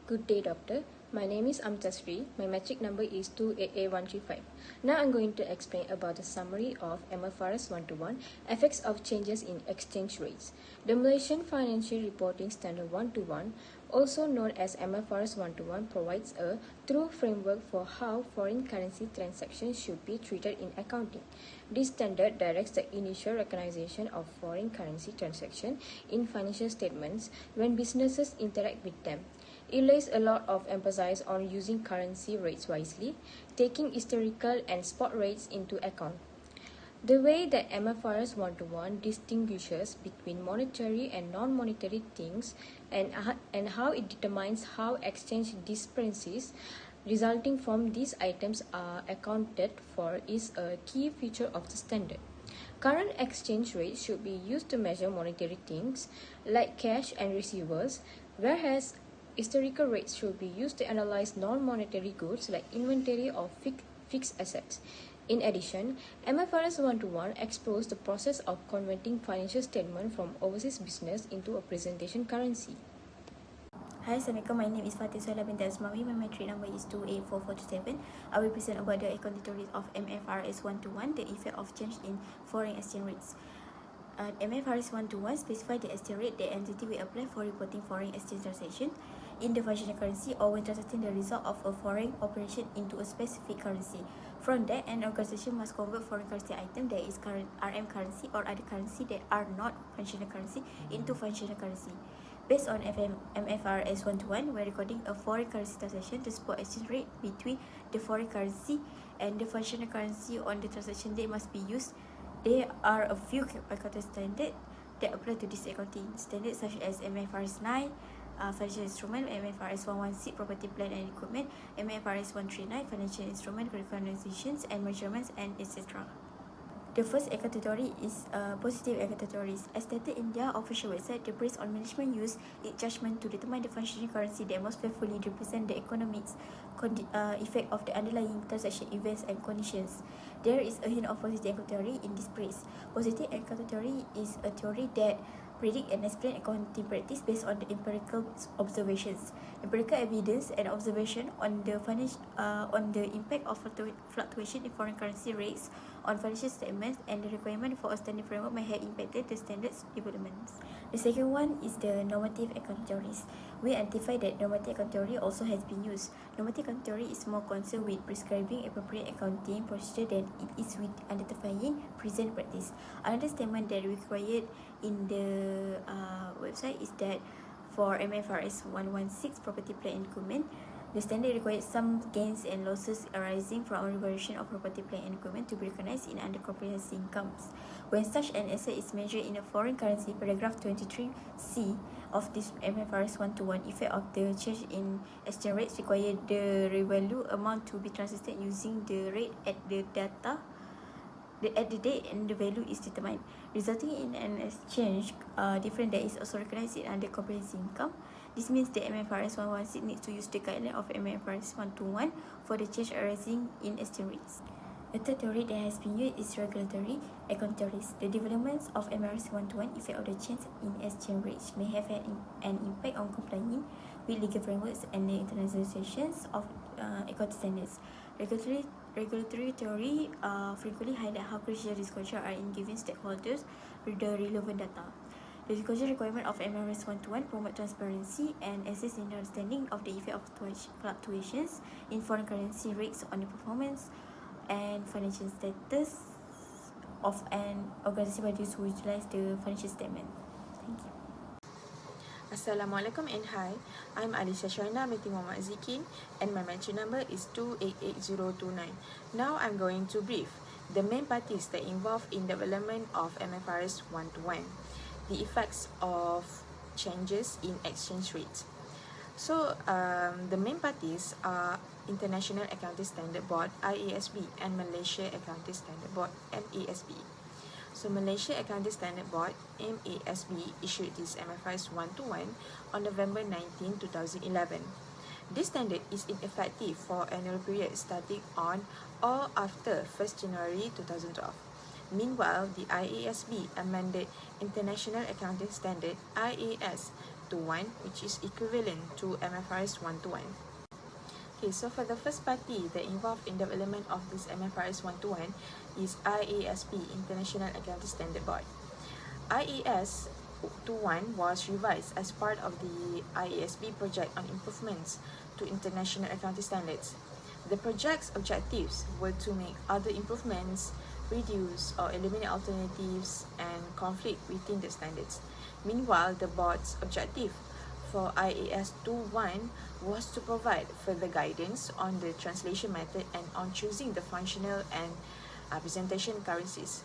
Good day, doctor. My name is Amtasri. My metric number is 288A135. Now I'm going to explain about the summary of MFRS 121, effects of changes in exchange rates. The Malaysian Financial Reporting Standard 121, also known as MFRS 121, provides a true framework for how foreign currency transactions should be treated in accounting. This standard directs the initial recognition of foreign currency transactions in financial statements when businesses interact with them. It lays a lot of emphasis on using currency rates wisely, taking historical and spot rates into account. The way that MFRS 121 distinguishes between monetary and non-monetary things and how it determines how exchange discrepancies resulting from these items are accounted for is a key feature of the standard. Current exchange rates should be used to measure monetary things like cash and receivables, whereas historical rates should be used to analyze non-monetary goods like inventory or fixed assets. In addition, MFRS 121 explores the process of converting financial statements from overseas business into a presentation currency. Hi, Assalamualaikum. My name is Fatih Suhaila binti Azmawi. My metric number is 28447. I will present about the accounting theories of MFRS 121, the effect of change in foreign exchange rates. MFRS 121 specifies the exchange rate that entity will apply for reporting foreign exchange transaction in the functional currency or when translating the result of a foreign operation into a specific currency. From that, an organization must convert foreign currency item that is current RM currency or other currency that are not functional currency into functional currency. Based on MFRS 121, we're recording a foreign currency transaction to spot exchange rate between the foreign currency and the functional currency on the transaction date must be used. There are a few accounting standards that apply to this accounting standards such as MFRS 9, financial instrument, MFRS 116, property, plant and equipment, MFRS 139, financial instrument, recognitions and measurements, and etc. The first accounting theory is positive accounting theories. As stated in their official website, the brace on management use its judgment to determine the functional currency that most faithfully represent the economics effect of the underlying transaction events and conditions. There is a hint of positive accounting theory in this brace. Positive accounting theory is a theory that predict and explain accounting practice based on the empirical observations, empirical evidence and observation on the impact of fluctuation in foreign currency rates on financial statements, and the requirement for a standard framework may have impacted the standards developments. The second one is the normative accounting theories. We identify that normative accounting theory also has been used. Normative accounting theory is more concerned with prescribing appropriate accounting procedure than it is with identifying present practice. Another statement that required in the website is that for MFRS 116 property, plant and equipment, the standard requires some gains and losses arising from revaluation of property, plant and equipment to be recognized in under comprehensive incomes. When such an asset is measured in a foreign currency, paragraph 23C of this MFRS 121, effect of the change in exchange rates require the revalue amount to be translated using the rate at the date and the value is determined, resulting in an exchange difference that is also recognized in under comprehensive income. This means that MFRS 116 needs to use the guideline of MFRS 121 for the change arising in exchange rates. A third theory that has been used is regulatory accounting theories. The developments of MFRS 121 effect of the change in exchange rates may have an impact on complying with legal frameworks and the internationalizations of accounting standards. Regulatory theory frequently highlight how crucial disclosure are in giving stakeholders the relevant data. The disclosure requirement of MFRS 121 promote transparency and assist in understanding of the effect of fluctuations in foreign currency rates on the performance and financial status of an organization by those who utilize the financial statement. Thank you. Assalamualaikum and hi, I'm Alisha Shaina binti Muhammad Zikin and my metric number is 288029. Now I'm going to brief the main parties that involved in development of MFRS 121, the effects of changes in exchange rates. So the main parties are International Accounting Standard Board IASB and Malaysia Accounting Standard Board MASB. So Malaysia Accounting Standard Board MASB issued this MFRS 121 on November 19, 2011. This standard is ineffective for annual period starting on or after 1st January 2012. Meanwhile, the IASB amended International Accounting Standard IAS to 1, which is equivalent to MFRS 1 to 1. Okay, so for the first party that involved in development of this MFRS 1 to 1 is IASB, International Accounting Standard Board. IAS 21 was revised as part of the IASB project on improvements to international accounting standards. The project's objectives were to make other improvements, reduce or eliminate alternatives, and conflict within the standards. Meanwhile, the board's objective for IAS 21 was to provide further guidance on the translation method and on choosing the functional and presentation currencies.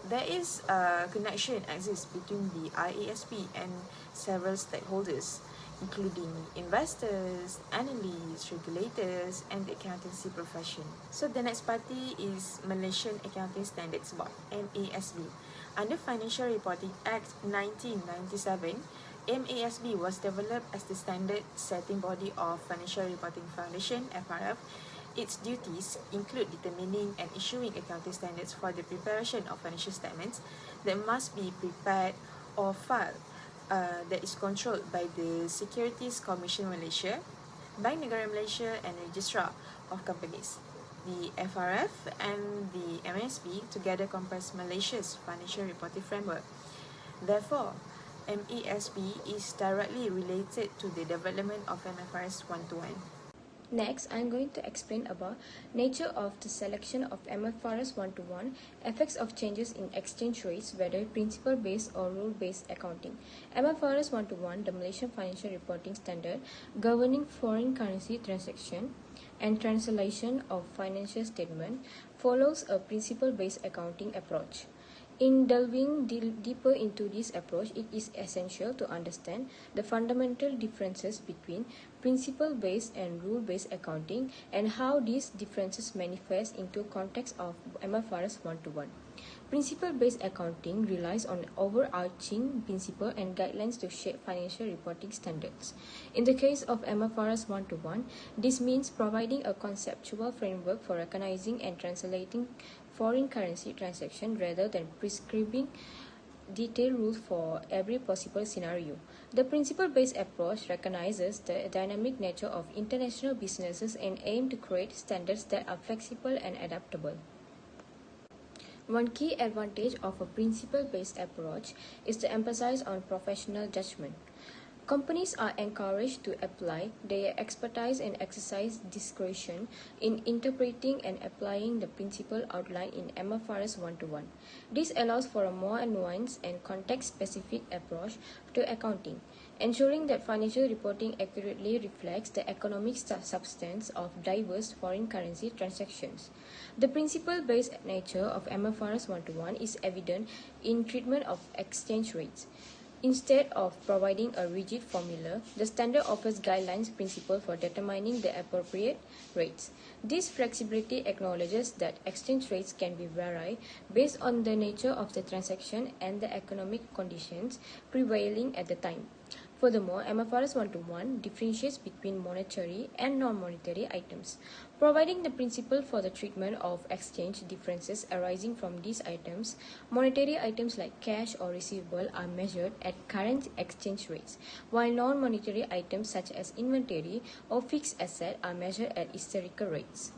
There is a connection exists between the IASB and several stakeholders, including investors, analysts, regulators, and the accountancy profession. So the next party is Malaysian Accounting Standards Board, MASB. Under Financial Reporting Act 1997, MASB was developed as the standard setting body of Financial Reporting Foundation, FRF. Its duties include determining and issuing accounting standards for the preparation of financial statements that must be prepared or filed that is controlled by the Securities Commission Malaysia, Bank Negara Malaysia, and Registrar of Companies. The FRF and the MASB together comprise Malaysia's financial reporting framework. Therefore, MASB is directly related to the development of MFRS 1 to 1. Next, I am going to explain about nature of the selection of MFRS 1 to 1, effects of changes in exchange rates, whether principle-based or rule-based accounting. MFRS 1 to 1, the Malaysian Financial Reporting Standard, governing foreign currency transaction and translation of financial statement, follows a principle-based accounting approach. In delving deeper into this approach, it is essential to understand the fundamental differences between principle-based and rule-based accounting and how these differences manifest into context of MFRS 1 to 1. Principle-based accounting relies on overarching principle and guidelines to shape financial reporting standards. In the case of MFRS 1 to 1, this means providing a conceptual framework for recognizing and translating foreign currency transaction rather than prescribing detailed rules for every possible scenario. The principle-based approach recognizes the dynamic nature of international businesses and aims to create standards that are flexible and adaptable. One key advantage of a principle-based approach is to emphasize on professional judgment. Companies are encouraged to apply their expertise and exercise discretion in interpreting and applying the principle outlined in MFRS 1 to 1. This allows for a more nuanced and context-specific approach to accounting, ensuring that financial reporting accurately reflects the economic substance of diverse foreign currency transactions. The principle-based nature of MFRS 1 to 1 is evident in treatment of exchange rates. Instead of providing a rigid formula, the standard offers guidelines principle for determining the appropriate rates. This flexibility acknowledges that exchange rates can be vary based on the nature of the transaction and the economic conditions prevailing at the time. Furthermore, MFRS 1 to 1 differentiates between monetary and non-monetary items, providing the principle for the treatment of exchange differences arising from these items. Monetary items like cash or receivable are measured at current exchange rates, while non-monetary items such as inventory or fixed asset are measured at historical rates.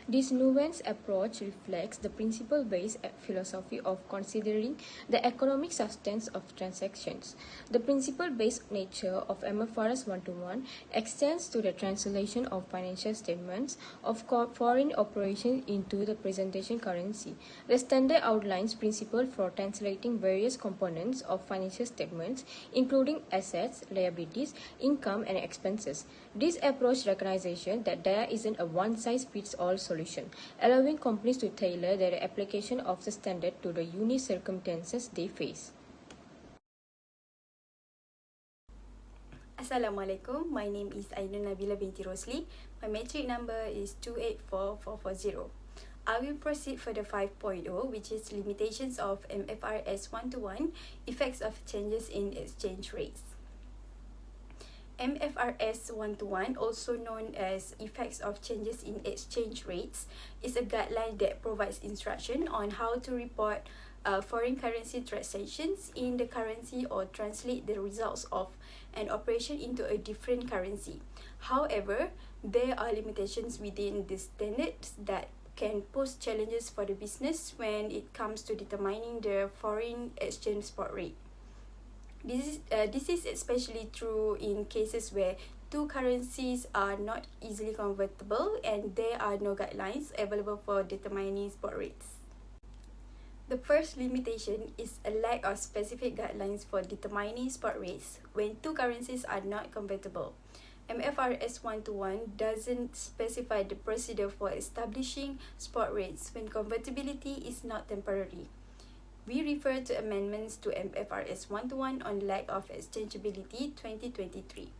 This nuanced approach reflects the principle-based philosophy of considering the economic substance of transactions. The principle-based nature of MFRS 1 to 1 extends to the translation of financial statements of foreign operations into the presentation currency. The standard outlines principles for translating various components of financial statements, including assets, liabilities, income, and expenses. This approach recognizes that there isn't a one-size-fits-all solution, allowing companies to tailor their application of the standard to the unique circumstances they face. Assalamualaikum, my name is Ainun Nabila binti Rosli. My metric number is 284440. I will proceed for the 5.0, which is limitations of MFRS 1 to 1, effects of changes in exchange rates. MFRS 1 to 1, also known as effects of changes in exchange rates, is a guideline that provides instruction on how to report foreign currency transactions in the currency or translate the results of an operation into a different currency. However, there are limitations within the standards that can pose challenges for the business when it comes to determining the foreign exchange spot rate. This is especially true in cases where two currencies are not easily convertible and there are no guidelines available for determining spot rates. The first limitation is a lack of specific guidelines for determining spot rates when two currencies are not convertible. MFRS 121 doesn't specify the procedure for establishing spot rates when convertibility is not temporary. We refer to amendments to MFRS 121 on lack of exchangeability 2023.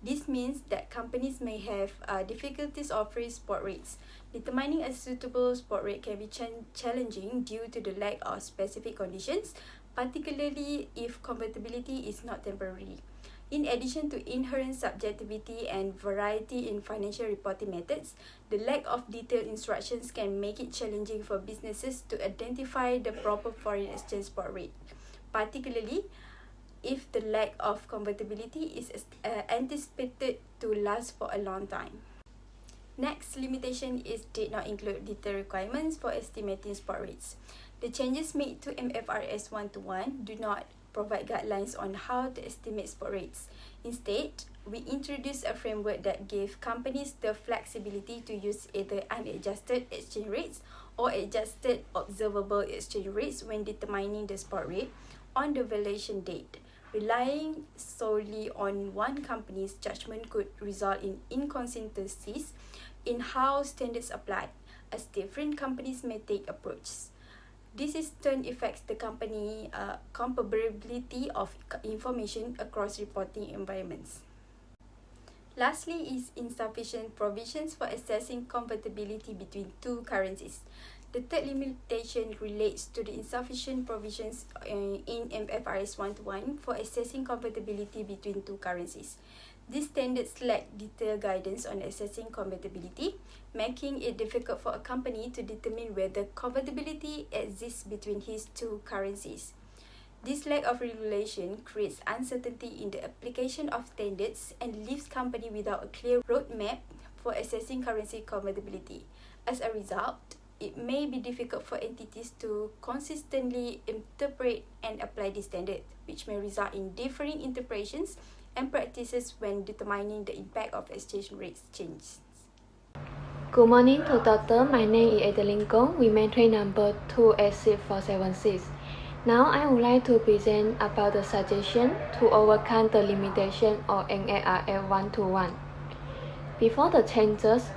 This means that companies may have difficulties offering spot rates. Determining a suitable spot rate can be challenging due to the lack of specific conditions, particularly if convertibility is not temporary. In addition to inherent subjectivity and variety in financial reporting methods, the lack of detailed instructions can make it challenging for businesses to identify the proper foreign exchange spot rate, particularly if the lack of convertibility is anticipated to last for a long time. Next limitation is did not include detailed requirements for estimating spot rates. The changes made to MFRS 121 do not provide guidelines on how to estimate spot rates. Instead, we introduced a framework that gave companies the flexibility to use either unadjusted exchange rates or adjusted observable exchange rates when determining the spot rate on the valuation date. Relying solely on one company's judgment could result in inconsistencies in how standards apply, as different companies may take approaches. This in turn affects the company comparability of information across reporting environments. Lastly is insufficient provisions for assessing convertibility between two currencies. The third limitation relates to the insufficient provisions in MFRS 121 for assessing convertibility between two currencies. These standards lack detailed guidance on assessing convertibility, making it difficult for a company to determine whether convertibility exists between his two currencies. This lack of regulation creates uncertainty in the application of standards and leaves companies without a clear roadmap for assessing currency convertibility. As a result, it may be difficult for entities to consistently interpret and apply this standard, which may result in differing interpretations and practices when determining the impact of exchange rates changes. Good morning to Doctor. My name is A231 with matrix number 286476. Now I would like to present about the suggestion to overcome the limitation of MFRS 121. Before the changes,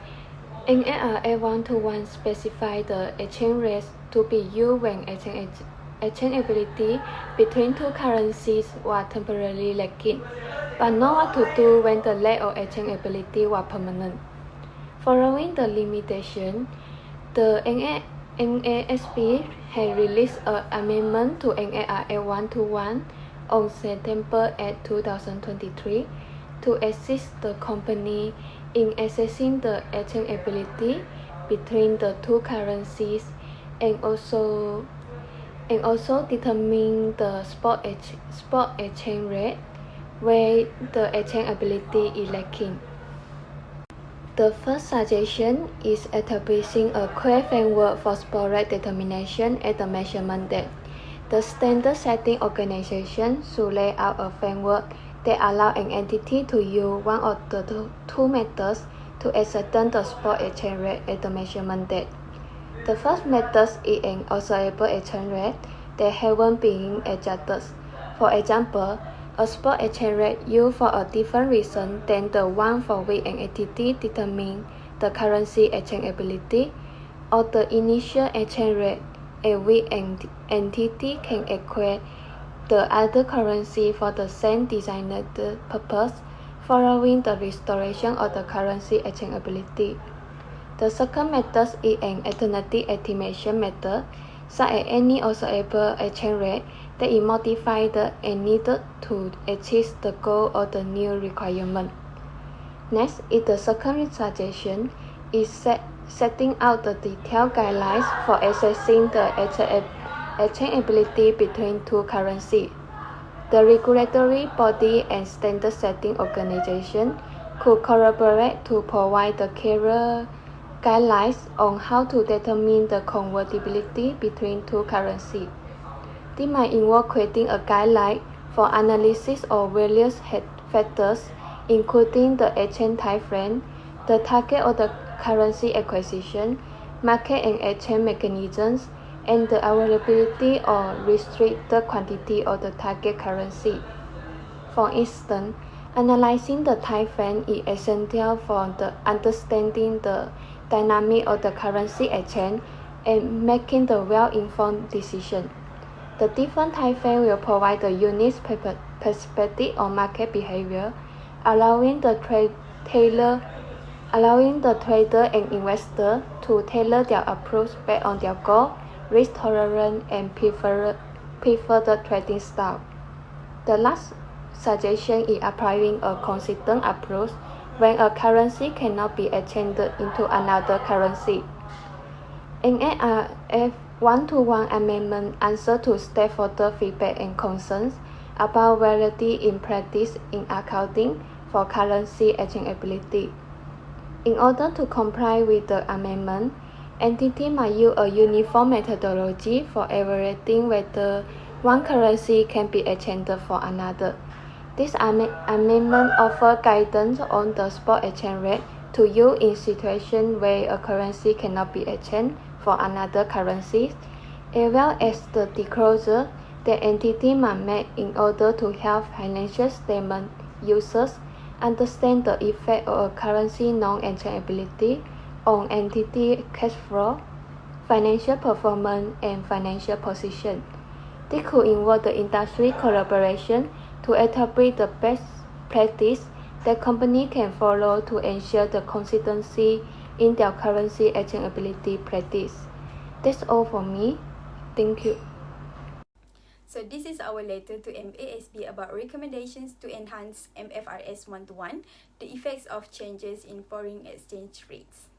MFRS 121 specified the exchange rates to be used when exchangeability between two currencies was temporarily lacking, but not what to do when the lack of exchangeability was permanent. Following the limitation, the NASB has released an amendment to MFRS 121 on September 8, 2023 to assist the company in assessing the exchangeability between the two currencies and also determine the spot exchange rate where the exchangeability is lacking. The first suggestion is establishing a clear framework for spot rate determination at the measurement date. The standard setting organization should lay out a framework that allows an entity to use one of the two methods to ascertain the spot exchange rate at the measurement date. The first method is an observable exchange rate that hasn't been adjusted. For example, a spot exchange rate used for a different reason than the one for which an entity determines the currency exchangeability, or the initial exchange rate at which an entity can equate the other currency for the same designated purpose following the restoration of the currency exchangeability. The second method is an alternative estimation method, such as any observable exchange rate that is modified and needed to achieve the goal of the new requirement. Next is the second suggestion is setting out the detailed guidelines for assessing the exchangeability between two currencies. The regulatory body and standard setting organization could collaborate to provide the clearer guidelines on how to determine the convertibility between two currencies. This might involve creating a guideline for analysis of various factors, including the exchange time frame, the target of the currency acquisition, market and exchange mechanisms, and the availability or restricted quantity of the target currency. For instance, analyzing the time frame is essential for understanding the dynamic of the currency exchange and making the well-informed decision. The different time frame will provide a unique perspective on market behavior, allowing the trader and investor to tailor their approach based on their goal, risk tolerance, and preferred trading style. The last suggestion is applying a consistent approach when a currency cannot be exchanged into another currency. MFRS 121 amendment answer to stakeholder feedback and concerns about variety in practice in accounting for currency exchangeability. In order to comply with the amendment, entities must use a uniform methodology for evaluating whether one currency can be exchanged for another. This amendment offers guidance on the spot exchange rate to use in situations where a currency cannot be exchanged for another currency, as well as the disclosure that entities must make in order to help financial statement users understand the effect of a currency non-exchangeability on entity cash flow, financial performance, and financial position. This could involve the industry collaboration to establish the best practice that companies can follow to ensure the consistency in their currency exchangeability practice. That's all for me. Thank you. So this is our letter to MASB about recommendations to enhance MFRS 121, the effects of changes in foreign exchange rates.